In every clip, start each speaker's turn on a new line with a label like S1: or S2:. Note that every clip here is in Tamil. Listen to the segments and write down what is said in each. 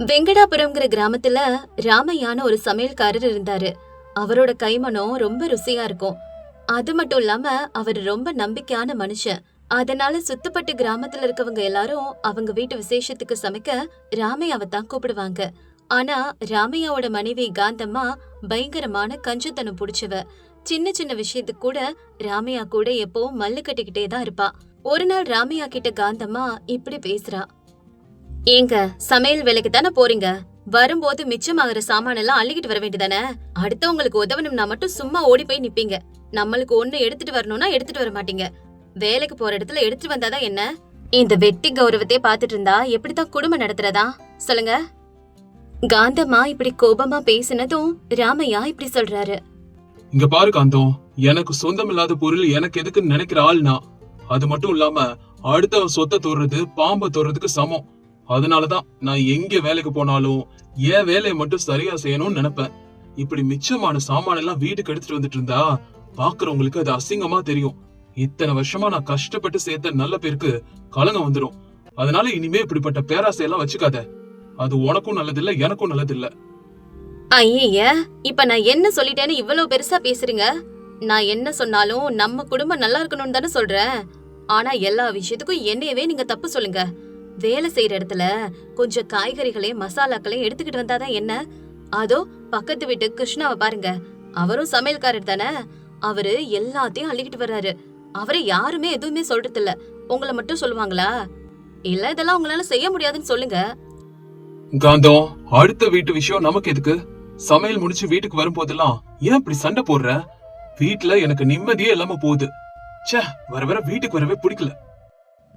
S1: வெங்கடாபுரம்ங்கிற கிராமத்துல ராமையான ஒரு சமையல்காரர் இருந்தாரு. அவரோட கைமணம் ரொம்ப ருசியா இருக்கும். அது மட்டும் இல்லாம அவர் ரொம்ப நம்பிக்கையான மனுஷன். அதனால சுத்தப்பட்டு கிராமத்துல இருக்கவங்க எல்லாரும் அவங்க வீட்டு விசேஷத்துக்கு சமைக்க ராமையாவை தான் கூப்பிடுவாங்க. ஆனா ராமையாவோட மனைவி காந்தம்மா பயங்கரமான கஞ்சத்தனம் புடிச்சவ. சின்ன சின்ன விஷயத்துக்கு கூட ராமையா கூட எப்பவும் மல்லு கட்டிக்கிட்டே தான் இருப்பா. ஒரு நாள் ராமையா கிட்ட காந்தம்மா இப்படி பேசுறா. ஏங்க, சமையல் வேலைக்கு தானே போறீங்க, வரும்போது மிச்சமாகற சாமானெல்லாம் அள்ளிக்கிட்டு வர வேண்டியதானே? அடுத்தவங்களுக்கு உதவணும்னா மட்டும் சும்மா ஓடி போய் நிப்பீங்க. நம்மளுக்கு ஒண்ணு எடுத்துட்டு வரணும்னா எடுத்துட்டு வர மாட்டீங்க. வேலைக்கு போற இடத்துல எடுத்துட்டு வந்தாதான் என்ன? இந்த வெட்டி கௌரவத்தை பாத்துட்டு இருந்தா எப்படித்தான் குடும்பம் நடத்துறதா சொல்லுங்க? காந்தம்மா இப்படி கோபமா பேசினதும் ராமையா இப்படி சொல்றாரு.
S2: இங்க பாரு காந்தம், எனக்கு சொந்தம் இல்லாத பொருள் எனக்கு எதுக்குன்னு நினைக்கிற ஆள்னா, அது மட்டும் இல்லாம அடுத்தவன் சொத்தை தோறது பாம்பை தோறதுக்கு சமம். அதனாலதான் நான் எங்க வேலைக்கு போனாலும் என் வேலையை மட்டும் சரியா செய்யணும்னு நினைப்பேன். இப்படி மிச்சமான சாமான எல்லாம் வீட்டுக்கு எடுத்துட்டு வந்துட்டு இருந்தா பாக்குறவங்களுக்கு அது அசிங்கமா தெரியும். இத்தனை வருஷமா நான் கஷ்டப்பட்டு சேர்த்த நல்ல பேருக்கு கலங்க வந்துடும். அதனால இனிமே இப்படிப்பட்ட பேராசையெல்லாம் வச்சுக்காத. அது உனக்கும் நல்லதில்ல, எனக்கும் நல்லதில்ல.
S1: ஐய, இப்ப நான் என்ன சொல்லிட்டேன்னு இவ்வளவு பெருசா பேசுறீங்க? நான் என்ன சொன்னாலும் நம்ம குடும்பம் நல்லா இருக்கணும்னு தானே சொல்றேன். ஆனா எல்லா விஷயத்துக்கும் என்னையவே நீங்க தப்பு சொல்லுங்க. வேலை செய்யற இடத்துல கொஞ்சம் காய்கறிகளையும் மசாலாக்களையும் எடுத்துக்கிட்டு வந்தாதான் என்ன? அதோ பக்கத்து வீட்டு கிருஷ்ணாவை பாருங்க, அவரும் சமையல்காரர் தானே. அவரு எல்லாத்தையும் அள்ளிக்கிட்டு வர்றாரு. அவரை யாருமே எதுவுமே சொல்றது இல்ல. உங்களை மட்டும் சொல்லுவாங்களா? இல்ல இதெல்லாம் உங்களால செய்ய முடியாதுன்னு சொல்லுங்க.
S2: காந்தம், அடுத்த வீட்டு விஷயம் நமக்கு எதுக்கு? சமையல் முடிச்சு வீட்டுக்கு வரும் போதெல்லாம் ஏன் இப்படி சண்டை போடுற? வீட்டுல எனக்கு நிம்மதியே இல்லாம போகுது. ச்சே, வர வர வீட்டுக்கு வரவே பிடிக்கல.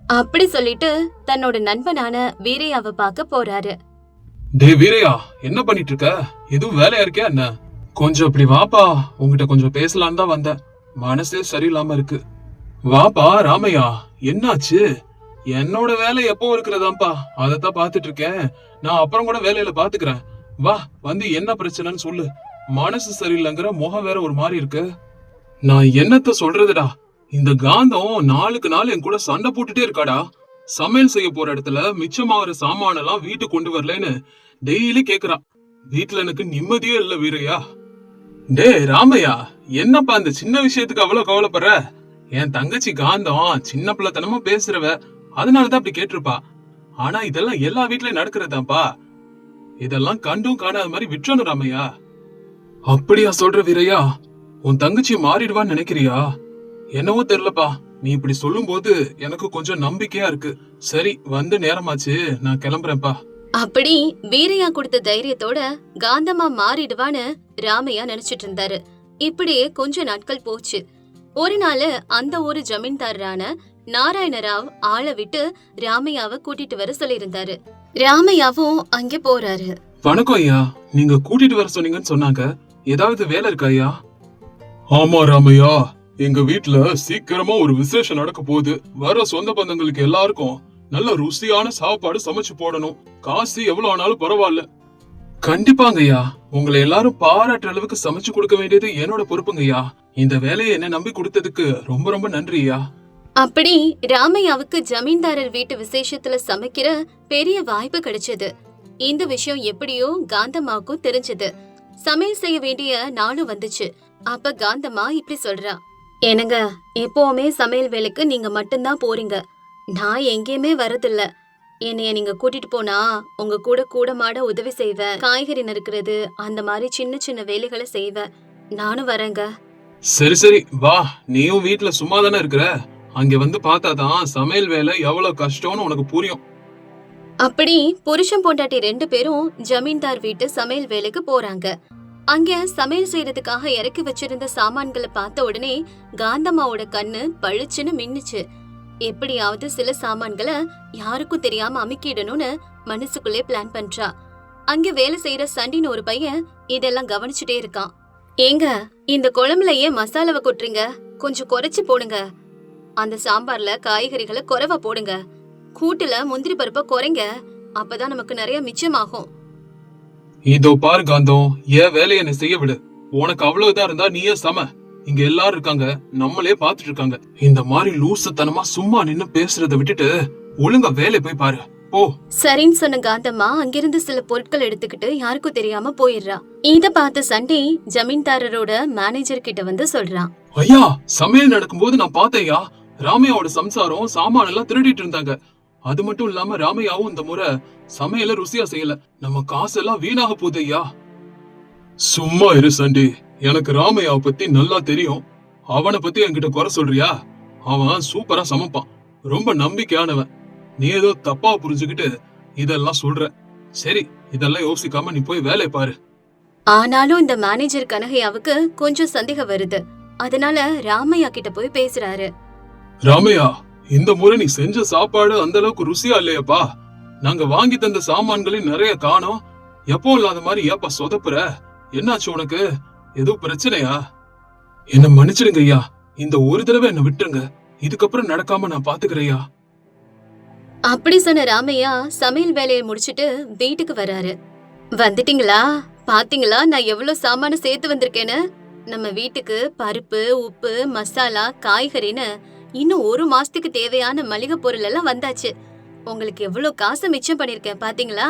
S1: அப்படி சொல்லிட்டு தன்னோட நண்பனான வீரையாவை பார்க்க போறாரு.
S2: டே வீரையா, என்ன பண்ணிட்டு இருக்க? எதுவும் வேலையா இருக்கியா என்ன? கொஞ்சம் இப்படி வாப்பா, உங்ககிட்ட கொஞ்சம் பேசலான்னு தான் வந்தேன். மனசே சரியில்லாம இருக்கு. வாப்பா ராமையா, என்னாச்சு? என்னோட வேலை எப்போ இருக்கிறதாப்பா, அதத்தான் பாத்துட்டு இருக்கேன். நான் அப்புறம் கூட வேலையில பாத்துக்கிறேன். வா, வந்து என்ன பிரச்சனைன்னு சொல்லு. மனசு சரியில்லைங்கிற முகம் வேற ஒரு மாதிரி இருக்கு. நான் என்னத்த சொல்றதுடா, இந்த காந்தம் நாளுக்கு நாள் என் கூட சண்டை போட்டுட்டே இருக்காடா. சமையல் செய்ய போற இடத்துல மிச்சமாகற சாமானெல்லாம் வீட்டுக்கு கொண்டு வரலன்னு டெய்லி கேக்குறா. வீட்டுல எனக்கு நிம்மதியே இல்ல வீரையா. டே ராமையா, என்னப்பா இந்த சின்ன விஷயத்துக்கு அவ்வளவு கவலைப்படுற? என் தங்கச்சி காந்தம் சின்ன பிள்ளைத்தனமா பேசுறவ, அதனாலதான் அப்படி கேட்டிருப்பா. ஆனா இதெல்லாம் எல்லா வீட்லயும் நடக்கிறதாப்பா. இதெல்லாம் கண்டும் காணாத மாதிரி விட்டுறணும் ராமையா. அப்படியா சொல்ற வீரையா? உன் தங்கச்சி மாறிடுவான்னு நினைக்கிறியா? என்னவோ தெரியலப்பா, நீ இப்படி சொல்லும் போது எனக்கு கொஞ்சம் நம்பிக்கையா இருக்கு. சரி, வந்து நேரமாச்சு, நான் கிளம்புறேன்ப்பா.
S1: அப்படி வீரையா கொடுத்த தைரியத்தோட காந்தம்மா மாறிடுவான்னு ராமையா நினைச்சிட்டு இருந்தாரு. இப்படியே கொஞ்ச நாட்கள் போச்சு. ஒரு நாள் அந்த ஒரு ஜமீன்தாரான நாராயணராவ் ஆளை விட்டு ராமையாவை கூட்டிட்டு வர சொல்லியிருந்தாரு. ராமையாவும் அங்கே போறாரு.
S2: வணக்கம் ஐயா, நீங்க கூட்டிட்டு வர சொன்னீங்கன்னு சொன்னாங்க. ஏதாவது வேலை இருக்கா ஐயா? ஆமா ராமையா, எங்க வீட்டுல சீக்கிரமா ஒரு விசேஷம் நடக்க போகுது. வர சொந்த பந்தங்களுக்கு எல்லாருக்கும் நல்ல ருசியான சாப்பாடு சமைச்சு போடணும். காசு எவ்வளவு ஆனாலும் பரவாயில்ல. கண்டிப்பாங்க ஐயா, உங்களை எல்லாரும் பாராட்டுற அளவுக்கு சமைச்சு கொடுக்க வேண்டியது என்னோட பொறுப்புங்க ஐயா. இந்த வேலையை என்ன நம்பி கொடுத்ததுக்கு ரொம்ப ரொம்ப நன்றி ஐயா.
S1: அப்படி ராமையாவுக்கு ஜமீன்தாரர் வீட்டு விசேஷத்துல சமைக்கிற பெரிய வாய்ப்பு கிடைச்சது. இந்த விஷயம் எப்படியோ காந்தம்மாவுக்கும் தெரிஞ்சது. சமையல் செய்ய வேண்டிய நாளும் வந்துச்சு. அப்ப காந்தம்மா இப்படி சொல்றா. என்னங்க, எப்பவுமே சமையல் வேலைக்கு நீங்க மட்டும்தான் போறீங்க. நான் எங்கேயுமே வரதில்ல. என்னைய நீங்க கூட்டிட்டு போனா உங்க கூட கூட மாட உதவி செய்வேன். காய்கறி நறுக்கிறது, அந்த மாதிரி சின்ன சின்ன வேலைகளை செய்வேன். நானும் வரேங்க.
S2: சரி சரி வா, நீயும் வீட்டுல சும்மா தானே இருக்கிற. அங்க வந்து பார்த்தாதான் சமையல் வேலை எவ்வளவு கஷ்டம்னு உனக்கு புரியும்.
S1: அப்படி புருஷன் பொண்டாட்டி 2 பேரும் ஜமீன்தார் வீட்டு சமையல் வேலைக்கு போறாங்க. அங்க சமையல் செய்யறதுக்காக இறக்கி வச்சிருந்த சாமான்களை பார்த்த உடனே காந்தம்மாவோட கண்ணு பளிச்சுன்னு மின்னுச்சு. எப்படியாவது சில சாமான்களை யாருக்கும் தெரியாம அமுக்கிடணும்னு மனசுக்குள்ளே பிளான் பண்றா. அங்க வேலை செய்யற சண்டின்னு ஒரு பையன் இதெல்லாம் கவனிச்சுட்டே இருக்கான். ஏங்க, இந்த குழம்புல ஏன் மசாலாவை கொட்டுறீங்க? கொஞ்சம் குறைச்சு போடுங்க. அந்த சாம்பார்ல காய்கறிகளை குறைவா போடுங்க. கூட்டுல முந்திரி பருப்பை குறைங்க. அப்பதான் நமக்கு நிறைய மிச்சமாகும்.
S2: இதோ பாரு காந்தம், ஏன் வேலையை என்ன செய்ய விடு. உனக்கு அவ்வளவுதான் இருந்தா நீயே சம. இங்க எல்லாரும் இருக்காங்க, நம்மளே பாத்துட்டு இருக்காங்க. இந்த மாதிரி லூசுத்தனமா சும்மா நின்னு பேசுறத விட்டுட்டு ஒழுங்கா வேலை போய் பாரு. போ.
S1: சரின்னு சொன்ன காந்தம்மா அங்கிருந்து சில பொருட்கள் எடுத்துக்கிட்டு யாருக்கும் தெரியாம போயிடுறா. இத பார்த்த சண்டே ஜமீன்தாரரோட மேனேஜர் கிட்ட வந்து சொல்றான்.
S2: ஐயா, சமையல் நடக்கும்போது நான் பார்த்தேன்யா, ராமையாவோட சம்சாரம் சாமான எல்லாம் திருடிட்டு இருந்தாங்க. அது மட்டும் இல்லாம ராமையாவும் இந்த முறை சமையல ருசியா செய்யல. நம்ம காசெல்லாம் வீணாக போகுது ஐயா. சும்மா இரு சண்டி, எனக்கு ராமையாவை பத்தி நல்லா தெரியும். அவனை பத்தி என்கிட்ட குறை சொல்றியா? அவன் சூப்பரா சமைப்பான், ரொம்ப நம்பிக்கையானவன். நீ ஏதோ தப்பா புரிஞ்சுக்கிட்டு இதெல்லாம் சொல்ற. சரி, இதெல்லாம் யோசிக்காம நீ போய் வேலையை பாரு.
S1: ஆனாலும் இந்த மேனேஜர் கனகையாவுக்கு கொஞ்சம் சந்தேகம் வருது. அதனால ராமையா கிட்ட போய் பேசுறாரு.
S2: ராமையா, இந்த முறை நீ செஞ்ச சாப்பாடு அந்த அளவுக்கு ருசியா இல்லையப்பா. நாங்க வாங்கி தந்த சாமான்களையும் நிறைய காணோம். எப்போ இல்லாத மாதிரி ஏப்பா சொதப்புற? என்னாச்சு உனக்கு? எதுவும் பிரச்சனையா? என்ன மன்னிச்சிடுங்க ஐயா, இந்த ஒரு தடவை என்ன விட்டுருங்க. இதுக்கப்புறம் நடக்காம நான் பாத்துக்கிறேயா.
S1: அப்படி சொன்ன ராமையா சமையல் வேலையை முடிச்சிட்டு வீட்டுக்கு வராரு. வந்துட்டீங்களா? பாத்தீங்களா நான் எவ்வளவு சாமான சேர்த்து வந்திருக்கேன்னு? நம்ம வீட்டுக்கு பருப்பு, உப்பு, மசாலா, காய்கறின்னு இன்னும் 1 மாசத்துக்கு தேவையான மளிகை பொருள் எல்லாம் வந்தாச்சு. உங்களுக்கு எவ்வளவு காசு மிச்சம் பண்ணிருக்கேன் பாத்தீங்களா?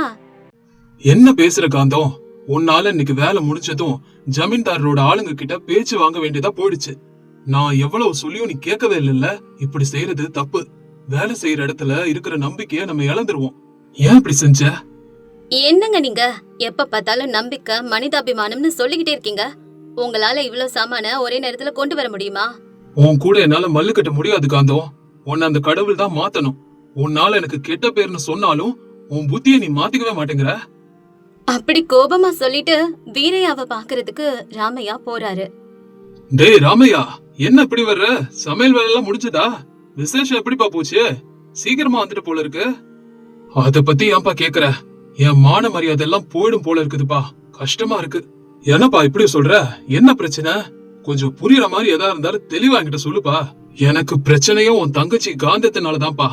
S2: என்ன பேசுற காந்தம்? உன்னால இன்னைக்கு வேலை முடிச்சதும் ஜமீன்தாரோட ஆளுங்க கிட்ட பேச்சு வாங்க வேண்டியதா போயிடுச்சு. நான் எவ்வளவு சொல்லியும் நீ கேட்கவே இல்லைல்ல. இப்படி செய்யறது தப்பு. வேலை செய்யற இடத்துல இருக்கிற நம்பிக்கைய நம்ம இழந்துருவோம். ஏன் இப்படி செஞ்ச?
S1: என்னங்க நீங்க எப்ப பார்த்தாலும் நம்பிக்கை, மனிதாபிமானம்னு சொல்லிக்கிட்டே இருக்கீங்க. உங்களால இவ்வளவு சாமான ஒரே நேரத்துல கொண்டு வர முடியுமா?
S2: உன் கூட என்னால மல்லு கட்ட முடியாது காந்தம். உன்னை அந்த கடவுள் தான் மாத்தணும். உன்னால எனக்கு கெட்ட பேர்னு சொன்னாலும் உன் புத்தியை நீ மாத்திக்கவே மாட்டேங்கிற.
S1: அப்படி கோபமா சொல்லிட்டு வீரையாவை பாக்குறதுக்கு ராமையா போறாரு.
S2: டேய் ராமையா, என்ன இப்படி வர்ற? சமையல் வேலை எல்லாம் முடிஞ்சதா? விசேஷம் எப்படிப்பா போச்சு? சீக்கிரமா வந்துட்டு போல இருக்கு. அத பத்தி ஏன்பா கேக்குற? என் மான மரியாதை எல்லாம் போயிடும் போல இருக்குதுப்பா. கஷ்டமா இருக்கு. என்னப்பா இப்படி சொல்ற? என்ன பிரச்சனை? கொஞ்சம் புரியுற மாதிரி எதா இருந்தாலும் தெளிவா என்கிட்ட சொல்லுப்பா. எனக்கு பிரச்சனையும் உன் தங்கச்சி காந்தத்தினாலதான்ப்பா.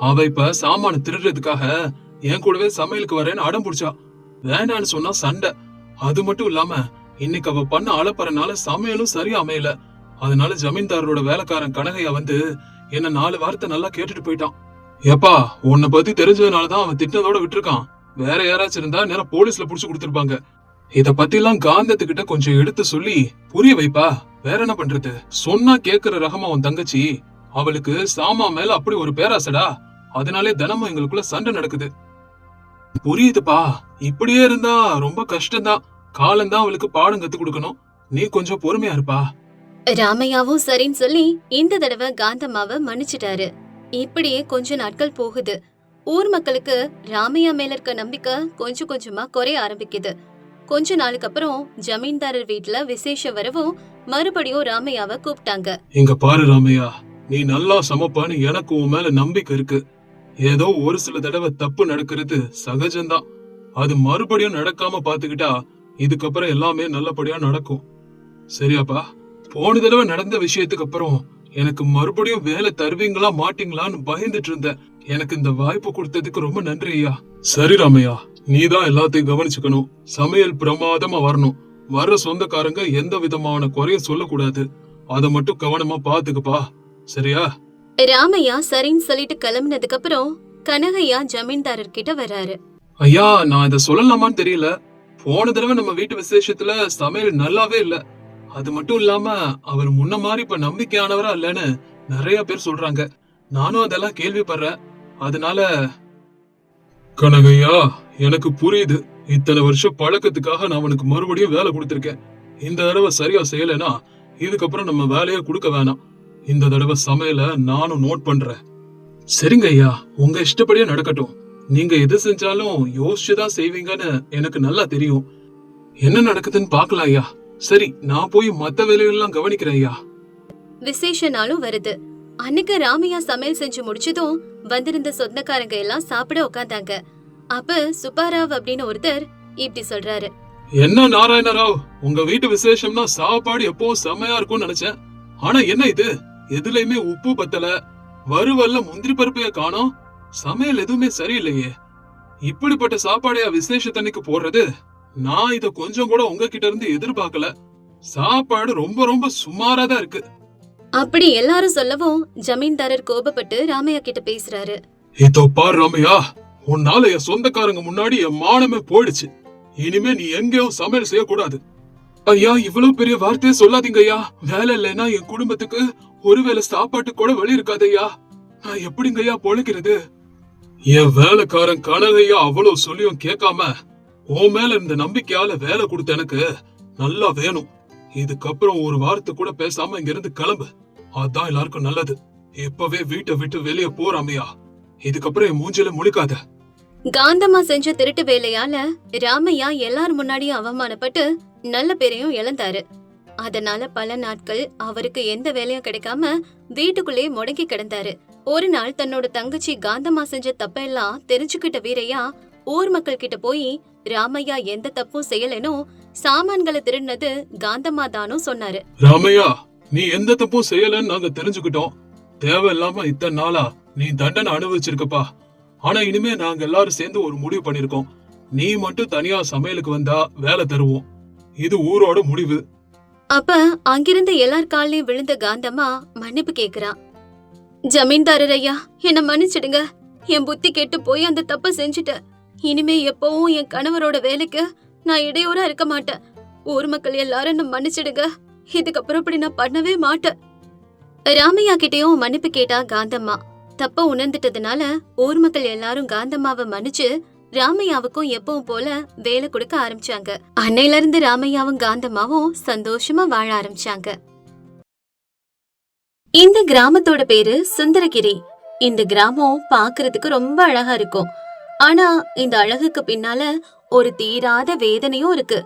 S2: அவ இப்ப சாமான திருடுறதுக்காக என் கூடவே சமையலுக்கு வரேன்னு அடம் பிடிச்சா. வேண்டான்னு சொன்னா சண்டை. அது மட்டும் இல்லாம இன்னைக்கு அவ பண்ண அலப்பறனால சமையலும் சரியா அமையல. அதனால ஜமீன்தாரோட வேலைக்காரன் கனகையா வந்து என்ன 4 வார்த்தை நல்லா கேட்டுட்டு போயிட்டான். ஏப்பா, உன்னை பத்தி தெரிஞ்சதுனாலதான் அவன் திட்டத்தோட விட்டுருக்கான். வேற யாராச்சும் இருந்தா நேரம் போலீஸ்ல புடிச்சு கொடுத்திருப்பாங்க. இத பத்தி எல்லாம் காந்தத்துக்கிட்ட கொஞ்சம் எடுத்து சொல்லி புரிய வைப்பா. வேற என்ன பண்றது? சொன்னா கேக்குற ரகமா உன் தங்கச்சி. அவளுக்கு சாமா மேல அப்படி ஒரு பேராசடா. அதனாலே தினமும் எங்களுக்குள்ள சண்டை நடக்குது. புரியுதுப்பா. இப்படியே இருந்தா ரொம்ப கஷ்டம்தான். காலம்தான் அவளுக்கு பாடம் கத்து கொடுக்கணும். நீ கொஞ்சம் பொறுமையா இருப்பா.
S1: ராமையாவும் சரின்னு சொல்லி இந்த தடவை காந்தம்மாவை மன்னிச்சிட்டாரு. இப்படியே கொஞ்ச நாட்கள் போகுது. ஊர் மக்களுக்கு ராமையா மேல இருக்க நம்பிக்கை கொஞ்சம் கொஞ்சமா குறைய ஆரம்பிக்குது. கொஞ்ச நாளுக்கு அப்புறம் ஜமீன்தாரர் வீட்டுல விசேஷம் வரவும் மறுபடியும் ராமையாவை கூப்பிட்டாங்க.
S2: இங்க பாரு ராமையா, நீ நல்லா சமைப்பான்னு எனக்கு உன் மேல நம்பிக்கை இருக்கு. ஏதோ ஒரு சில தடவை தப்பு நடக்கிறது சகஜம்தான். அது மறுபடியும் நடக்காம பாத்துக்கிட்டா இதுக்கப்புறம் எல்லாமே நல்லபடியா நடக்கும். சரியாப்பா? போன தடவை நடந்த விஷயத்துக்கு அப்புறம் எனக்கு மறுபடியும் வேலை தருவீங்களா மாட்டீங்களான்னு பயந்துட்டு இருந்தேன். எனக்கு இந்த வாய்ப்பு கொடுத்ததுக்கு ரொம்ப நன்றி ஐயா. சரி ராமையா, நீதான் எல்லாத்தையும் கவனிச்சுக்கணும். சமையல் பிரமாதமா வரணும். வர்ற சொந்தக்காரங்க எந்த விதமான குறைய சொல்லக்கூடாது. அத மட்டும் கவனமா பாத்துக்கப்பா. சரியா?
S1: ராமையா சரின்னு சொல்லிட்டு கிளம்பினதுக்கு அப்புறம் கனகையா ஜமீன்தாரர் கிட்ட வர்றாரு.
S2: ஐயா, நான் இத சொல்லலாமான்னு தெரியல. போன தடவை நம்ம வீட்டு விசேஷத்துல சமையல் நல்லாவே இல்ல. அது மட்டும் இல்லாம அவர் முன்ன மாதிரி இப்ப நம்பிக்கையானவரா இல்லன்னு நிறைய பேர் சொல்றாங்க. நானும் அதெல்லாம் கேள்விப்படுறேன். அதனால கனகையா, எனக்கு புரியுது. இத்தனை வருஷம் பழக்கத்துக்காக நான் அவனுக்கு மறுபடியும் வேலை கொடுத்திருக்கேன். இந்த தடவை சரியா செய்யலைன்னா இதுக்கப்புறம் நம்ம வேலையை கொடுக்க வேணாம். இந்த தடவை சமையல நானும் நோட் பண்றேன். சரிங்க ஐயா, உங்க இஷ்டப்படியே நடக்கட்டும். நீங்க எது செஞ்சாலும் யோசிச்சுதான் செய்வீங்கன்னு எனக்கு நல்லா தெரியும். என்ன நடக்குதுன்னு பாக்கலாம் ஐயா. சரி, நான் போய் மத்த வேலையெல்லாம் கவனிக்கிறேன் ஐயா.
S1: விசேஷ நாளும் வருது. அன்னைக்கு ராமையா சமையல் செஞ்சு முடிச்சதும் வந்திருந்த சொந்தக்காரங்க எல்லாம் சாப்பிட உட்காந்தாங்க. அப்ப சுப்பாராவ் அப்படின்னு ஒருத்தர் இப்படி சொல்றாரு.
S2: என்ன நாராயணராவ், உங்க வீட்டு விசேஷம்னா சாப்பாடு எப்பவும் செமையா இருக்கும்னு நினைச்சேன். ஆனா என்ன இது? எதுலயுமே உப்பு பத்தல, வறுவல்ல முந்திரி பருப்பைய காணோம். சமையல் எதுவுமே சரியில்லையே. இப்படிப்பட்ட சாப்பாடையா விசேஷத்தன்னைக்கு போடுறது? நான் இத கொஞ்சம் கூட உங்ககிட்ட இருந்து எதிர்பார்க்கல. சாப்பாடு ரொம்ப ரொம்ப சுமாரா தான் இருக்கு.
S1: அப்படி எல்லாரும் சொல்லவும் ஜமீன்தாரர் கோபப்பட்டு ராமையா கிட்ட பேசுறாரு.
S2: இதோ பார் ராமையா, உன்னால என் சொந்தக்காரங்க முன்னாடி என் மானமே போயிடுச்சு. இனிமே நீ எங்கேயும் சமையல் செய்யக்கூடாது. ஐயா, இவ்வளவு பெரிய வார்த்தையை சொல்லாதீங்க ஐயா. வேலை இல்லைன்னா என் குடும்பத்துக்கு ஒருவேளை சாப்பாட்டு கூட வழி இருக்காது ஐயா. நான் எப்படிங்க ஐயா பொழைக்கிறது? என் வேலைக்காரன் கனகையா அவ்வளவு சொல்லியும் கேட்காம உன் மேல இருந்த நம்பிக்கையால வேலை கொடுத்த எனக்கு நல்லா வேணும். இதுக்கப்புறம் ஒரு வார்த்தை கூட பேசாம இங்க இருந்து கிளம்பு. அதான் எல்லாருக்கும் நல்லது. இப்பவே வீட்டை விட்டு வெளியே போறாமையா. இதுக்கப்புறம் என் மூஞ்சில முழிக்காத.
S1: காந்தம்மா செஞ்ச திருட்டு வேலையால ராமையா எல்லார் முன்னாடியும் அவமானப்பட்டு நல்ல பேரையும் இழந்தாரு. அதனால பல நாட்கள் அவருக்கு எந்த வேலையும் கிடைக்காம வீட்டுக்குள்ளே முடங்கி கிடந்தாரு. ஒரு நாள் தன்னோட தங்கச்சி காந்தம்மா செஞ்ச தப்பெல்லாம் தெரிஞ்சுக்கிட்ட வீரையா ஊர் மக்கள் கிட்ட போய் ராமையா எந்த தப்பும் செய்யலனோ சாமான்களை திருடினது காந்தம்மா தானோ சொன்னாரு.
S2: ராமையா, நீ எந்த தப்பும் செய்யலன்னு நாங்க தெரிஞ்சுக்கிட்டோம். தேவையில்லாம இத்தனை நாளா நீ தண்டனை அனுபவிச்சிருக்கப்பா. ஆனா இனிமே நாங்க எல்லாரும் சேர்ந்து ஒரு முடிவு பண்ணிருக்கோம். நீ மட்டும் தனியா சமையலுக்கு வந்தா வேலை தருவோம். இது ஊரோட முடிவு.
S1: அப்ப அங்கிருந்த எல்லார் காலையும் விழுந்த காந்தம்மா மன்னிப்பு கேக்குறா. ஜமீன்தாரர் ஐயா, என்ன மன்னிச்சிடுங்க. என் புத்தி கெட்டு போய் அந்த தப்ப செஞ்சுட்டேன். இனிமே எப்பவும் என் கணவரோட வேலைக்கு நான் இடையூறா இருக்க மாட்டேன். ஊர் மக்கள் எல்லாரும் என்ன மன்னிச்சிடுங்க. இதுக்கப்புறம் இப்படி நான் பண்ணவே மாட்டேன். ராமையா கிட்டயும் மன்னிப்பு கேட்டா காந்தம்மா. தப்ப உணர்ந்துட்டதுனால ஊர் மக்கள் எல்லாரும் காந்தம்மாவை மன்னிச்சு ராமையாவுக்கும் எப்பவும் போல வேலை கொடுக்க ஆரம்பிச்சாங்க. அன்னையில இருந்து ராமையாவும் காந்தம்மாவும் சந்தோஷமா வாழ ஆரம்பிச்சாங்க. இந்த கிராமத்தோட பேரு சுந்தரகிரி. இந்த கிராமம் பாக்குறதுக்கு ரொம்ப அழகா இருக்கும். ஆனா இந்த அழகுக்கு பின்னால ஒரு தீராத வேதனையும் இருக்கு.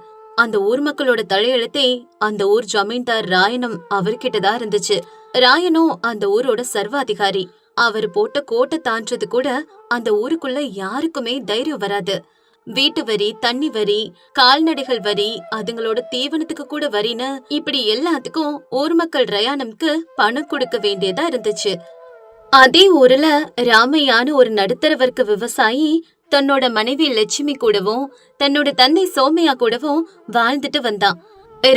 S1: அந்த ஊர் மக்களோட தலையெழுத்தே அந்த ஊர் ஜமீன்தார் ராயனும் அவர்கிட்டதான் இருந்துச்சு. ராயனும் அந்த ஊரோட சர்வாதிகாரி. அவர் போட்ட கோட்டை தாண்டது கூட அந்த ஊருக்குள்ள யாருக்குமே தைரியம் வராது. வீட்டு வரி, தண்ணி வரி, கால்நடைகள் வரி, அதுங்களோட தீவனத்துக்கு கூட வரின்னு இப்படி எல்லாத்துக்கும் ஊர் மக்கள் ரயானம்க்கு பணம் கொடுக்க வேண்டியதா இருந்துச்சு. அதே ஊர்ல ராமையான்னு ஒரு நடுத்தர வர்க்க விவசாயி தன்னோட மனைவி லட்சுமி கூடவும் தன்னோட தந்தை சோமையா கூடவும் வாழ்ந்துட்டு வந்தான்.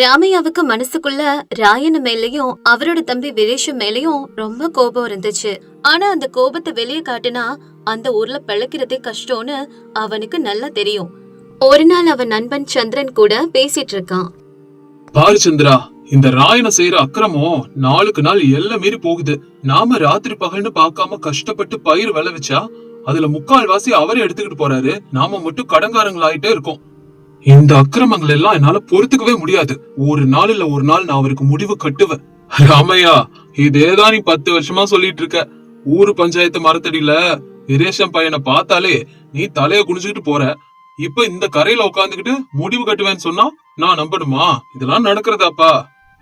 S1: ராமையாவுக்கு மனசுக்குள்ள ராயன மேலயும் அவரோட தம்பி வீரேஷம் மேலயும் ரொம்ப கோபம் இருந்துச்சு. ஆனா அந்த கோபத்தை வெளியே காட்டுனா அந்த ஊர்ல பிழைக்கிறதே கஷ்டம்னு அவனுக்கு நல்லா தெரியும். ஒரு நாள் அவன் நண்பன் சந்திரன் கூட பேசிட்டு இருக்கான்.
S2: பாரு சந்திரா, இந்த ராயனை செய்யற அக்கிரமம் நாளுக்கு நாள் எல்லாம் மீறி போகுது. நாம ராத்திரி பகல்னு பார்க்காம கஷ்டப்பட்டு பயிர் விளைவிச்சா அதுல முக்கால்வாசி அவரே எடுத்துக்கிட்டு போறாரு. நாம மட்டும் கடங்காரங்களாயிட்டே இருக்கோம். இந்த அக்கிரமங்கள் எல்லாம் என்னால பொறுத்துக்கவே முடியாது. ஒரு நாள் இல்ல ஒரு நாள் நான் அவருக்கு முடிவு கட்டுவேன். ராமையா, இதேதான் நீ 10 வருஷமா சொல்லிட்டு இருக்க. ஊரு பஞ்சாயத்து மரத்தடியில வீரேஷம் பையனை பார்த்தாலே நீ தலைய குனிஞ்சுக்கிட்டு போற. இப்ப இந்த கரையில உட்காந்துக்கிட்டு முடிவு கட்டுவேன்னு சொன்னா நான் நம்பணுமா? இதெல்லாம் நடக்கிறதாப்பா?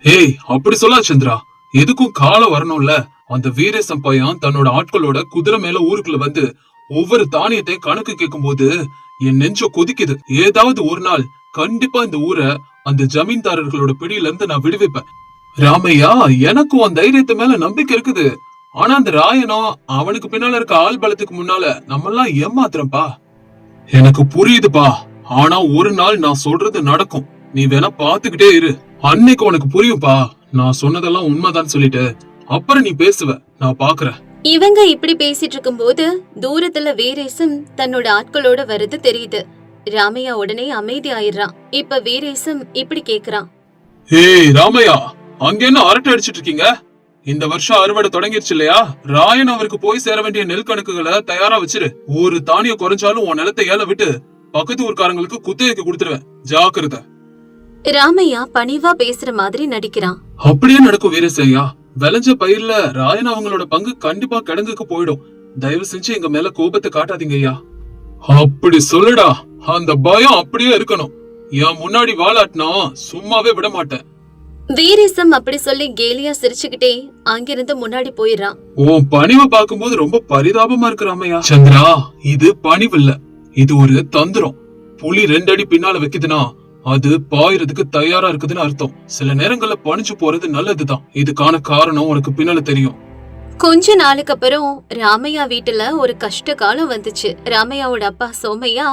S2: ஏய், அப்படி சொல்லா சந்திரா. எதுக்கும் காலம் வரணும்ல. அந்த வீரேசம் பையன் தன்னோட ஆட்களோட குதிரை மேல ஊருக்குள்ள வந்து ஒவ்வொரு தானியத்தை கணக்கு கேட்கும் போது என் நெஞ்ச கொதிக்குது. ஏதாவது ஒரு நாள் கண்டிப்பா இந்த ஊரை அந்த ஜமீன்தாரர்களோட பிடியில இருந்து நான் விடுவிப்பேன். ராமையா, எனக்கும் அந்த தைரியத்து மேல நம்பிக்கை இருக்குது. ஆனா அந்த ராயனோ அவனுக்கு பின்னால இருக்க ஆள் பலத்துக்கு முன்னால நம்ம எல்லாம் ஏமாத்துறப்பா. எனக்கு புரியுதுப்பா. ஆனா ஒரு நாள் நான் சொல்றது நடக்கும். நீ வேணா பாத்துக்கிட்டே இரு. அன்னைக்கு உனக்கு புரியும்பா. நான் சொன்னதெல்லாம் உண்மைதான் சொல்லிட்டு அப்புறம் நீ பேசுவ, நான் பாக்குறேன்.
S1: இவங்க இப்படி பேசிட்டு இருக்கும் போது தூரத்துல வீரேசம் தன்னோட ஆட்களோட வருது தெரியுது. ராமையா உடனே அமைதி ஆயிடுறான். இப்ப வீரேசம் இப்படி கேக்குறான்.
S2: ஏய் ராமையா, அங்க என்ன அரட்டை அடிச்சிட்டு இருக்கீங்க? இந்த வருஷம் அறுவடை தொடங்கிருச்சு இல்லையா? ராயன் அவருக்கு போய் சேர வேண்டிய நெல் கணக்குகளை தயாரா வச்சிரு. ஒரு தானியம் குறைஞ்சாலும் உன் நிலத்தை ஏல விட்டு பக்கத்து ஊர்க்காரங்களுக்கு குத்தகைக்கு கொடுத்துருவேன். ஜாக்கிரதை.
S1: ராமையா பணிவா பேசுற மாதிரி நடிக்கிறான்.
S2: அப்படியே நடக்கும் வீரேசையா. விளைஞ்ச பயிர்ல ராயன் அவங்களோட பங்கு கண்டிப்பா கிடங்குக்கு போயிடும். தயவு செஞ்சு எங்க மேல கோபத்தை காட்டாதீங்க ஐயா. அப்படி சொல்லுடா. அந்த பயம் அப்படியே இருக்கணும். என் முன்னாடி வாலாட்டினா சும்மாவே விட மாட்டேன்.
S1: வீரேசம் அப்படி சொல்லி கேலியா சிரிச்சுக்கிட்டே அங்கிருந்து முன்னாடி போயிடுறான்.
S2: உன் பணிவை பார்க்கும்போது ரொம்ப பரிதாபமா இருக்கு ராமையா. சந்திரா, இது பணிவு இல்ல, இது ஒரு தந்திரம். புலி 2 அடி பின்னால வைக்குதுன்னா அது பாயறதுக்கு தயாரா இருக்குதுன்னு அர்த்தம். சில நேரங்கள்ல பணிச்சு போறது நல்லதுதான். இதுக்கான காரணம் உனக்கு பின்னால தெரியும்.
S1: கொஞ்ச நாளுக்கு அப்புறம் ராமையா வீட்டுல ஒரு கஷ்ட காலம் வந்துச்சு. ராமையாவோட அப்பா சோமையா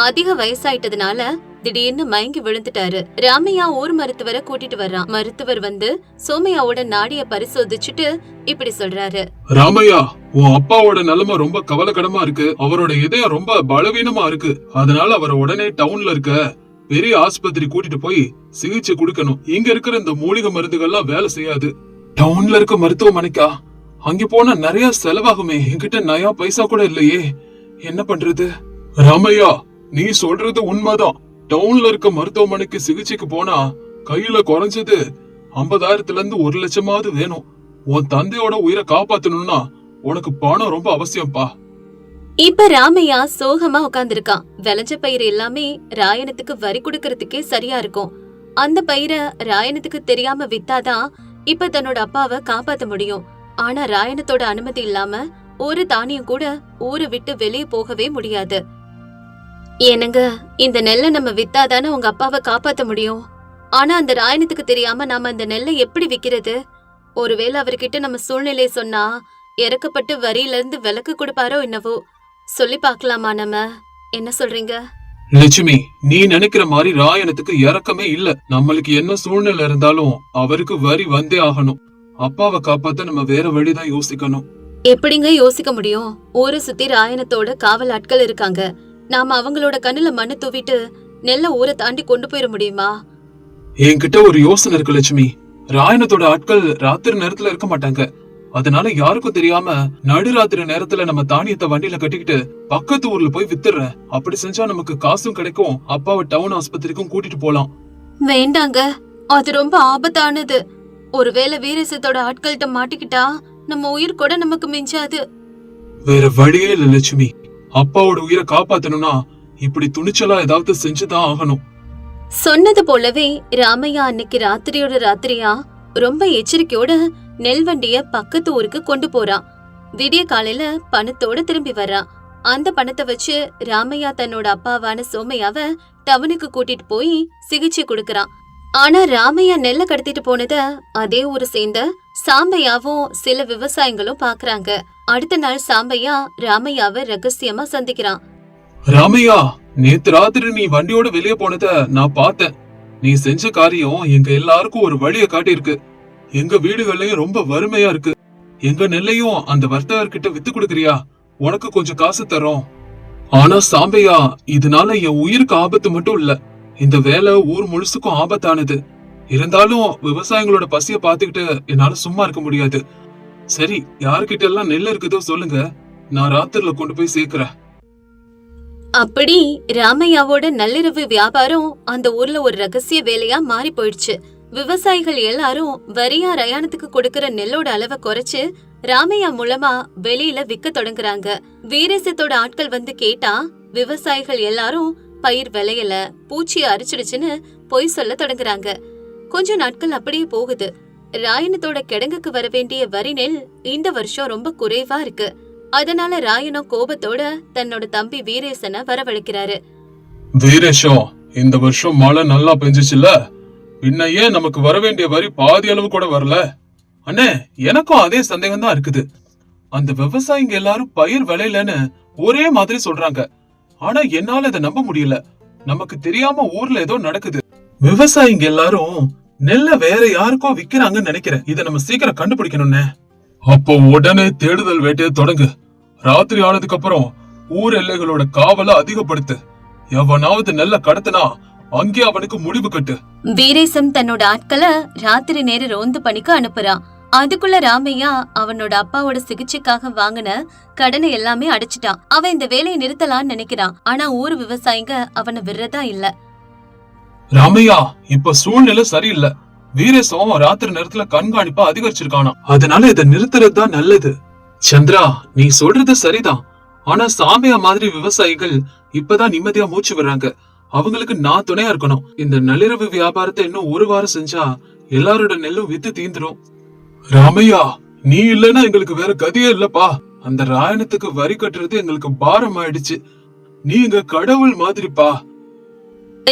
S1: அதிக வயசாயிட்டதுனால திடீர்னு மயங்கி விழுந்துட்டாரு. ராமையா ஊர் மருத்துவரை கூட்டிட்டு வர்றான். மருத்துவர் வந்து சோமையாவோட நாடிய பரிசோதிச்சுட்டு இப்படி சொல்றாரு.
S2: ராமையா, உன் அப்பாவோட நிலைமை ரொம்ப கவலைக்கிடமா இருக்கு. அவரோட இதயம் ரொம்ப பலவீனமா இருக்கு. அதனால அவரை உடனே டவுன்ல இருக்க பெரிய ஆஸ்பத்திரி கூட்டிட்டு போய் சிகிச்சை கொடுக்கணும். இங்க இருக்கிற இந்த மூலிகை மருந்துகள்லாம் வேலை செய்யாது. டவுன்ல இருக்க மருத்துவமனைக்கா? அங்க போனா நிறைய செலவாகுமே. என்கிட்ட நயா பைசா கூட இல்லையே, என்ன பண்றது? ராமையா, நீ சொல்றது உண்மைதான். டவுன்ல இருக்க மருத்துவமனைக்கு சிகிச்சைக்கு போனா கையில குறைஞ்சது 50,000ல இருந்து 1,00,000 வேணும். உன் தந்தையோட உயிரை காப்பாத்தணும்னா உனக்கு பணம் ரொம்ப அவசியம்ப்பா.
S1: இப்ப ராமையா சோகமா உட்கார்ந்திருக்கான். விளைஞ்ச பயிர் எல்லாமே ராயனத்துக்கு வரி கொடுக்கறதுக்கே சரியா இருக்கும். அந்த பயிரை ராயனத்துக்கு தெரியாம வித்தாதான் இப்ப தன்னோட அப்பாவை காப்பாத்த முடியும். ஆனா ராயனத்தோட அனுமதி இல்லாம ஒரு தானியம் கூட ஊரை விட்டு வெளியே போகவே முடியாது. என்னங்க, இந்த நெல்லை நம்ம வித்தாதானே உங்க அப்பாவை காப்பாத்த முடியும். ஆனா அந்த ராயனத்துக்கு தெரியாம நாம அந்த நெல்லை எப்படி விக்கிறது? ஒருவேளை அவர்கிட்ட நம்ம சூழ்நிலையை சொன்னா இறக்கப்பட்டு வரியில இருந்து விலக்கு கொடுப்பாரோ என்னவோ. சொல்லி பாக்கலாமா நம்ம? என்ன சொல்றீங்க?
S2: லட்சுமி, நீ நினைக்கிற மாதிரி ராயனத்துக்கு இறக்கமே இல்ல. நம்மளுக்கு என்ன சூழ்நிலை இருந்தாலும் அவருக்கு வரி வந்தே ஆகணும். அப்பாவை காப்பாத்த நம்ம வேற வழிதான் யோசிக்கணும்.
S1: எப்படிங்க யோசிக்க முடியும்? ஊரை சுத்தி ராயனத்தோட காவல் ஆட்கள் இருக்காங்க. நாம அவங்களோட கண்ணுல மண்ணு தூவிட்டு நெல்ல ஊரை தாண்டி கொண்டு போயிட முடியுமா?
S2: என்கிட்ட ஒரு யோசனை இருக்கு லட்சுமி. ராயனத்தோட ஆட்கள் ராத்திரி நேரத்துல இருக்க மாட்டாங்க. அதனால யாருக்கும் தெரியாம நடுராத்திரி நேரத்துல நம்ம தானியத்தை வண்டியில கட்டிக்கிட்டு பக்கத்து ஊர்ல போய் வித்துறேன். அப்படி செஞ்சா நமக்கு காசும் கிடைக்கும், அப்பாவை டவுன் ஆஸ்பத்திரிக்கும் கூட்டிட்டு போலாம்.
S1: வேண்டாங்க, அது ரொம்ப ஆபத்தானது. ஒருவேளை வீரேசத்தோட ஆட்கள்கிட்ட மாட்டிக்கிட்டா நம்ம உயிர் கூட நமக்கு மிஞ்சாது.
S2: வேற வழியே இல்ல லட்சுமி. அப்பாவோட உயிரை காப்பாத்தணும்னா இப்படி துணிச்சலா ஏதாவது செஞ்சுதான் ஆகணும்.
S1: சொன்னது போலவே ராமையா அன்னைக்கு ராத்திரியோட ராத்திரியா ரொம்ப எச்சரிக்கையோட நெல் வண்டிய பக்கத்து ஊருக்கு கொண்டு போறான். விடிய காலையில பணத்தோட திரும்பி வர்றான். அந்த பணத்தை வச்சு ராமையா தன்னோட அப்பாவான சோமையாவ டவுனுக்கு கூட்டிட்டு போய் சிகிச்சை கொடுக்கறான். ஆனா ராமையா நெல்ல கடத்திட்டு போனத அதே ஊரை சேர்ந்த சாம்பையாவும் சில விவசாயிகளும் பாக்குறாங்க. அடுத்த நாள் சாம்பையா ராமையாவை ரகசியமா சந்திக்கிறான்.
S2: ராமையா, நேத்து ராத்திரி நீ வண்டியோட வெளியே போனத நான் பார்த்தேன். நீ செஞ்ச காரியம் எங்க எல்லாருக்கும் ஒரு வழிய காட்டியிருக்கு. எங்க வீடுகள்லயும் ரொம்ப வறுமையா இருக்கு. எங்க நெல்லையும் அந்த வர்த்தகர்கிட்ட வித்து கொடுக்கறியா? உனக்கு கொஞ்சம் காசு தரோம். ஆனா சாம்பையா, இதனால என் உயிருக்கு ஆபத்து மட்டும் இல்ல, இந்த வேலை ஊர் முழுசுக்கும் ஆபத்தானது. இருந்தாலும் விவசாயிகளோட பசிய பாத்துக்கிட்டு என்னால சும்மா இருக்க முடியாது. சரி, யாருக்கிட்ட எல்லாம் நெல் இருக்குதோ சொல்லுங்க, நான் ராத்திரில கொண்டு போய் சேர்க்கிறேன்.
S1: அப்படி ராமையாவோட நள்ளிரவு வியாபாரம் அந்த ஊர்ல ஒரு ரகசிய வேலையா மாறி போயிடுச்சு. விவசாயிகள் எல்லாரும் வரியா ரயானத்துக்கு கொடுக்கற நெல்லோட அளவை குறைச்சு ராமையா மூலமா வெளியில விக்க தொடங்குறாங்க. வீரேசத்தோட ஆட்கள் வந்து கேட்டா விவசாயிகள் எல்லாரும் பயிர் விளையல, பூச்சி அரிச்சிடுச்சுன்னு பொய் சொல்ல தொடங்குறாங்க. கொஞ்ச நாட்கள் அப்படியே போகுது. ராயனத்தோட கிடங்குக்கு வர வேண்டிய வரி நெல் இந்த வருஷம் ரொம்ப குறைவா இருக்கு. அதனால ராயனும் கோபத்தோட தன்னோட தம்பி வீரேசனை வரவழைக்கிறாரு.
S2: வீரேஷம், இந்த வருஷம் மழை நல்லா பெஞ்சிச்சுல்ல, பின்ன ஏன் நமக்கு வர வேண்டிய வரி பாதி அளவு கூட வரல? அண்ணே, எனக்கும் அதே சந்தேகம் தான் இருக்குது. அந்த விவசாயிங்க எல்லாரும் பயிர் விளையலன்னு ஒரே மாதிரி சொல்றாங்க. ஆனா என்னால இதை நம்ப முடியல. நமக்கு தெரியாம ஊர்ல ஏதோ நடக்குது. விவசாயிங்க எல்லாரும் நெல்ல வேற யாருக்கோ விக்கிறாங்கன்னு நினைக்கிறேன். இதை நம்ம சீக்கிரம் கண்டுபிடிக்கணும்னே. அப்போ உடனே தேடுதல் வேட்டையை தொடங்கு. ராத்திரி ஆனதுக்கு அப்புறம் ஊர் எல்லைகளோட காவலை அதிகப்படுத்து. எவனாவது நெல்ல கடத்தினா அங்கே அவனுக்கு முடிவு கட்டு.
S1: வீரேசம் தன்னோட ஆட்களை ராத்திரி நேர ரோந்து பணிக்கு அனுப்புறான். அதுக்குள்ள ராமையா அவனோட அப்பாவோட சிகிச்சைக்காக வாங்கின கடனை எல்லாமே அடைச்சிட்டான். அவன் இந்த வேலையை நிறுத்தலான்னு நினைக்கிறான். ஆனா ஊர் விவசாயிங்க அவனை விடுறதா இல்ல.
S2: ராமையா, இப்ப சூழ்நிலை சரியில்லை. வீரேசம் ராத்திரி நேரத்துல கண்காணிப்பா அதிகரிச்சிருக்கானா. அதனால இதை நிறுத்துறதுதான் நல்லது. சந்திரா, நீ சொல்றது சரிதான். ஆனா சாமியா மாதிரி விவசாயிகள் இப்பதான் நிம்மதியா மூச்சு விடுறாங்க. அவங்களுக்கு நான் துணையா இருக்கணும். இந்த நள்ளிரவு வியாபாரத்தை இன்னும் ஒரு வாரம் செஞ்சா எல்லாரோட நெல்லும் வித்து தீந்துரும். ராமையா, நீ இல்லன்னா எங்களுக்கு வேற கதியே இல்லப்பா. அந்த ராயனத்துக்கு வரி கட்டுறது எங்களுக்கு பாரம் ஆயிடுச்சு. நீ எங்க கடவுள் மாதிரிப்பா.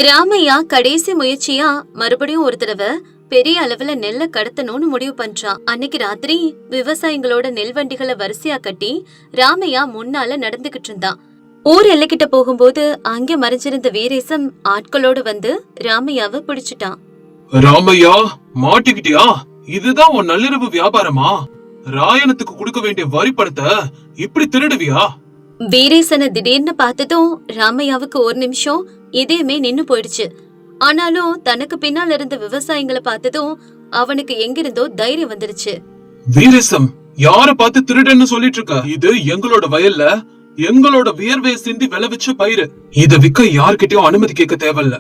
S1: ராமையா கடைசி முயற்சியா மறுபடியும் ஒரு தடவை பெரிய அளவுல நெல்ல கடத்தணும்னு முடிவு பண்றான். அன்னைக்கு ராத்திரி விவசாயிகளோட நெல் வண்டிகளை வரிசையா கட்டி ராமையா முன்னால நடந்துகிட்டு இருந்தான். ஊர் எல்லைக்கிட்ட போகும்போது அங்க மறைஞ்சிருந்த வீரேசம் ஆட்களோடு வந்து ராமையாவை பிடிச்சிட்டான்.
S2: ராமையா, மாட்டிக்கிட்டியா? இதுதான் உன் நள்ளிரவு வியாபாரமா? ராயணத்துக்கு கொடுக்க வேண்டிய வரி பணத்தை இப்படி திருடுவியா?
S1: வீரேசனை திடீர்னு பார்த்ததும் ராமையாவுக்கு ஒரு நிமிஷம் இதயமே நின்னு போயிடுச்சு. ஆனாலும் தனக்கு பின்னால் இருந்த விவசாயிகளை பார்த்ததும் அவனுக்கு எங்கிருந்தோ தைரியம் வந்துருச்சு.
S2: வீரேசம், யார பார்த்து திருடன்னு சொல்லிட்டு இருக்க? இது எங்களோட வயல்ல எங்களோட வியர்வையை சிந்தி விளைவிச்ச பயிரு. இத விக்க யார்கிட்டயும் அனுமதி கேட்க தேவையில்ல.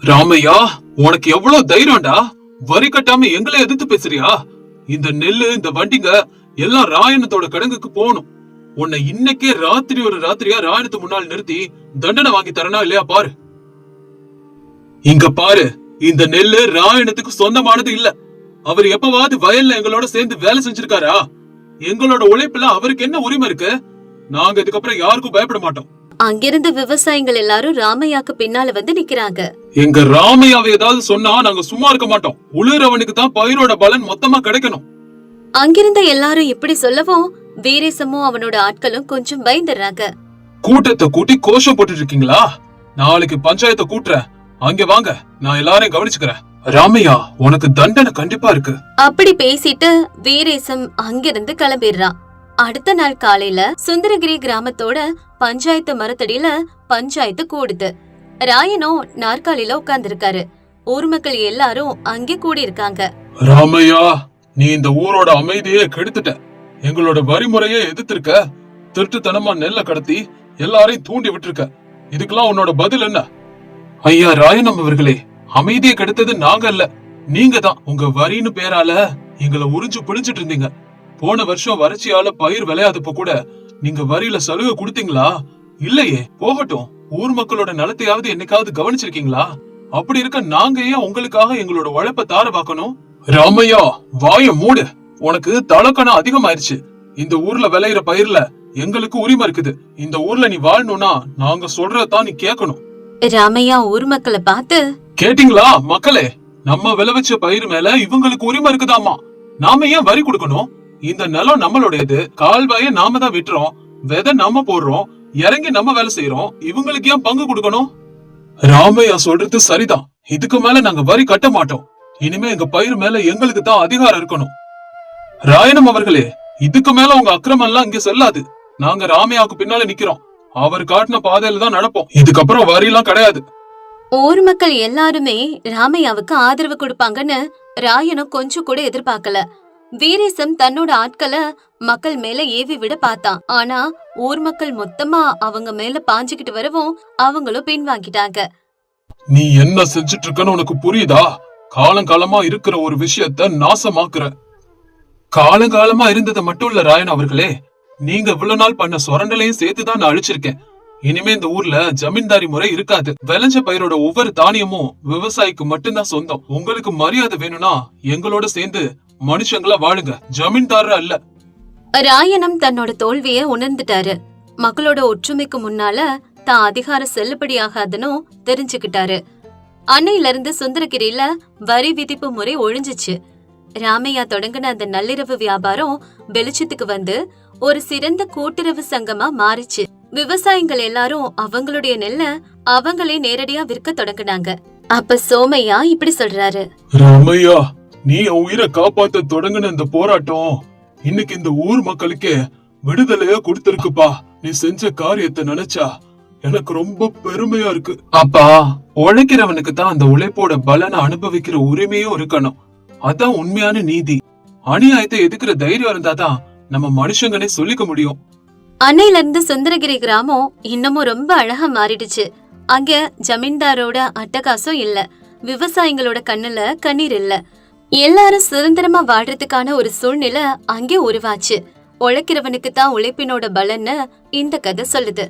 S2: ராமையா, உனக்கு எவ்வளவு தைரியம்டா? வரி கட்டாம எங்களை எதிர்த்து பேசுறியா? இந்த நெல்லு, இந்த வண்டிங்க எல்லாம் ராயணத்தோட கடங்குக்கு போகணும். உன்னை இன்னைக்கே ராத்திரி ஒரு ராத்திரியா ராயணத்து முன்னால் நிறுத்தி தண்டனை வாங்கி தரனா இல்லையா பாரு. இங்க பாரு, இந்த நெல்லு ராயணத்துக்கு சொந்தமானது இல்ல. அவர் எப்பவாவது வயல்ல எங்களோட சேர்ந்து வேலை செஞ்சிருக்காரா? எங்களோட உழைப்புல அவருக்கு என்ன உரிமை இருக்கு? நாங்க இதுக்கப்புறம் யாருக்கும் பயப்பட மாட்டோம்.
S1: அங்கிருந்த விவசாயிகள் எல்லாரும் ராமையாக்கு பின்னால வந்து நிக்கிறாங்க.
S2: எங்க ராமையாவை ஏதாவது சொன்னா நாங்க சும்மா இருக்க மாட்டோம். உழுறவனுக்கு தான் பயிரோட பலன் மொத்தமா கிடைக்கணும்.
S1: அங்கிருந்த எல்லாரும் இப்படி சொல்லவும் வீரேசமும் அவனோட ஆட்களும் கொஞ்சம் பயந்துடுறாங்க.
S2: கூட்டத்தை கூட்டி கோஷம் போட்டுட்டு இருக்கீங்களா? நாளைக்கு பஞ்சாயத்தை கூட்டுறேன், அங்க வாங்க, நான் எல்லாரையும் கவனிச்சுக்கிறேன். ராமையா, உனக்கு தண்டனை கண்டிப்பா இருக்கு.
S1: அப்படி பேசிட்டு வீரேசம் அங்கிருந்து கிளம்பிடுறான். அடுத்த நாள் காலையில சுந்தரகிரி கிராமத்தோட பஞ்சாயத்து மரத்தடியில பஞ்சாயத்து கூடுது. ராயனும் நாற்காலியில உட்கார்ந்துருக்காரு. ஊர் மக்கள் எல்லாரும் அங்கே கூடி இருக்காங்க.
S2: ராமையா, நீ இந்த ஊரோட அமைதியே கெடுத்துட்ட. எங்களோட வரிமுறையை எதிர்த்திருக்க. திருட்டுத்தனமா நெல்ல கடத்தி எல்லாரையும் தூண்டி விட்டுருக்க. இதுக்கெல்லாம் உன்னோட பதில் என்ன? ஐயா ராயனம் அவர்களே, அமைதியை கெடுத்தது நாங்க இல்ல, நீங்க தான். உங்க வரின்னு பேரால எங்களை உறிஞ்சு பிடிச்சிட்டு இருந்தீங்க. போன வருஷம் வறட்சியால பயிர் விளையாதப்ப கூட நீங்க வரியில சலுகை கொடுத்தீங்களா? இல்லையே. போகட்டும், ஊர் மக்களோட நலத்தையாவது என்னைக்காவது கவனிச்சிருக்கீங்களா? அப்படி இருக்க நாங்க ஏன் உங்களுக்காக எங்களோட உழைப்ப தார பாக்கணும்? ராமையா, வாய மூடு. உனக்கு தலக்கணம் அதிகமாயிருச்சு. இந்த ஊர்ல விளையிற பயிர்ல எங்களுக்கு உரிமை இருக்குது. இந்த ஊர்ல நீ வாழணும்னா நாங்க சொல்றதான் நீ கேட்கணும்.
S1: ராமையா ஊர் மக்களை பார்த்து,
S2: கேட்டீங்களா மக்களே? நம்ம விளைவிச்ச பயிர் மேல இவங்களுக்கு உரிமை இருக்குதாமா. நாம ஏன் வரி கொடுக்கணும்? இந்த நிலம் நம்மளுடையது. கால்வாய நாம தான் விட்டுறோம், விதை நாம போடுறோம், இறங்கி நம்ம வேலை செய்யறோம். இவங்களுக்கு ஏன் பங்கு கொடுக்கணும்? ராமையா சொல்றது சரிதான். இதுக்கு மேல நாங்க வரி கட்ட மாட்டோம். இனிமே எங்க பயிர் மேல எங்களுக்கு தான் அதிகாரம் இருக்கணும். ராயனம் அவர்களே, இதுக்கு மேல உங்க அக்கிரமம் எல்லாம் இங்க செல்லாது. நாங்க ராமையாவுக்கு பின்னால நிக்கிறோம். அவர் காட்டின பாதையில தான் நடப்போம். இதுக்கப்புறம் வரி எல்லாம் கிடையாது.
S1: ஊர் மக்கள் எல்லாருமே ராமையாவுக்கு ஆதரவு கொடுப்பாங்கன்னு ராயனும் கொஞ்சம் கூட எதிர்பார்க்கல. வீரேசம் தன்னோட ஆட்களை மக்கள் மேல ஏவி விட பார்த்தான். ஆனா ஊர் மக்கள் மொத்தமா அவங்க மேல பாஞ்சுக்கிட்டு வரவும் அவங்களும் பின்வாங்கிட்டாங்க.
S2: நீ என்ன செஞ்சிட்டு இருக்கன்னு உனக்கு புரியுதா? காலங்காலமா இருக்கிற ஒரு விஷயத்த நாசமாக்குற. காலங்காலமா இருந்ததை மட்டும் இல்ல ராயன் அவர்களே, நீங்க இவ்வளவு நாள் பண்ண சொரண்டலையும் சேர்த்துதான் நான் அழிச்சிருக்கேன். இனிமே இந்த ஊர்ல ஜமீன்தாரி முறை இருக்காது. விளைஞ்ச பயிரோட ஒவ்வொரு தானியமும் விவசாயிக்கு மட்டும்தான் சொந்தம். உங்களுக்கு மரியாதை வேணும்னா எங்களோட சேர்ந்து மனுஷங்களா வாழுங்க, ஜமீன்தாரா இல்ல.
S1: ராயனம் தன்னோட தோல்விய உணர்ந்துட்டாரு. மக்களோட ஒற்றுமைக்கு முன்னால தான் அதிகாரம் செல்லுபடியாகாதுன்னு தெரிஞ்சுக்கிட்டாரு. அன்னையில இருந்து சுந்தரகிரியில வரி விதிப்பு முறை ஒழிஞ்சிச்சு. ராமையா தொடங்கின அந்த நள்ளிரவு வியாபாரம் வெளிச்சத்துக்கு வந்து ஒரு சிறந்த கூட்டுறவு சங்கமா மாறிச்சு. விவசாயிகள் எல்லாரும் அவங்களுடைய நெல்ல அவங்களே நேரடியா விற்க தொடங்கினாங்க. அப்ப சோமையா இப்படி சொல்றாரு.
S2: ராமையா, நீ உயிரை காப்பாத்த தொடங்கின இந்த போராட்டம் இன்னைக்கு இந்த ஊர் மக்களுக்கே விடுதலையா கொடுத்திருக்குப்பா. நீ செஞ்ச காரியத்தை நினைச்சா எனக்கு ரொம்ப பெருமையா இருக்கு. அப்பா, உழைக்கிறவனுக்கு தான் அந்த உழைப்போட பலனை அனுபவிக்கிற உரிமையும் இருக்கணும். அதான் உண்மையான நீதி. அநியாயத்தை எதுக்குற தைரியம் இருந்தாதான் நம்ம மனுஷங்கனே சொல்லிக்க முடியும்.
S1: அன்னையில இருந்து சுந்தரகிரி கிராமம் இன்னமும் ரொம்ப அழகா மாறிடுச்சு. அங்க ஜமீன்தாரோட அட்டகாசம் இல்ல, விவசாயிகளோட கண்ணுல கண்ணீர் இல்ல. எல்லாரும் சுதந்திரமா வாழ்றதுக்கான ஒரு சூழ்நிலை அங்கே உருவாச்சு. உழைக்கிறவனுக்கு தான் உழைப்பினோட பலன்னு இந்த கதை சொல்லுது.